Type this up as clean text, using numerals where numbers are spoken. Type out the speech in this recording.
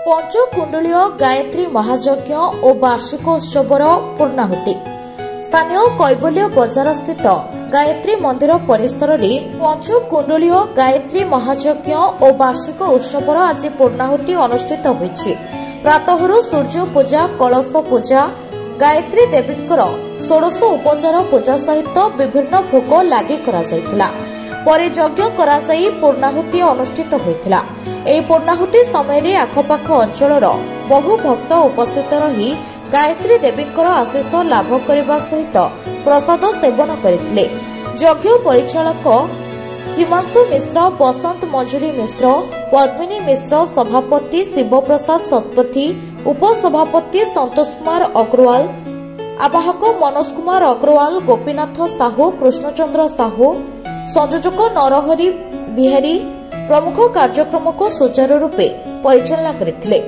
पंचकुंडलीय गायत्री महायज्ञ और वार्षिकोत्सवर पूर्णाहुति स्थानीय कैबल्य बजार स्थित गायत्री मंदिर परिसर में पंचकुंडलीय गायत्री महायज्ञ और वार्षिक उत्सवर आज पूर्णाहुति अनुष्ठित होइछि। प्रातःरु सूर्य पूजा, कलश पूजा, गायत्री देवींकर 16 उपचार पूजा सहित विभिन्न भोग लागि करा जायतिला। परे यज्ञ करा जाई पूर्णाहुति अनुष्ठित होइतिला। एही पूर्णाहुति समय आखपाख अंचलर बहु भक्त उपस्थित रही गायत्री देवींकर आशीष लाभ करने सहित प्रसाद सेवन करथिले। यज्ञ परिचालक हिमांशु मिश्र, बसंत मंजूरी मिश्र, पद्मिनी मिश्र, सभापति शिवप्रसाद शतपथी, उपसभापति संतोष कुमार अग्रवाल, आवाहक मनोज कुमार अग्रवाल, गोपीनाथ साहू, कृष्णचंद्र साहू, संयोजक नरहरि बिहारी प्रमुख कार्यक्रम को सुचारू रूपे परिचालना करथिले।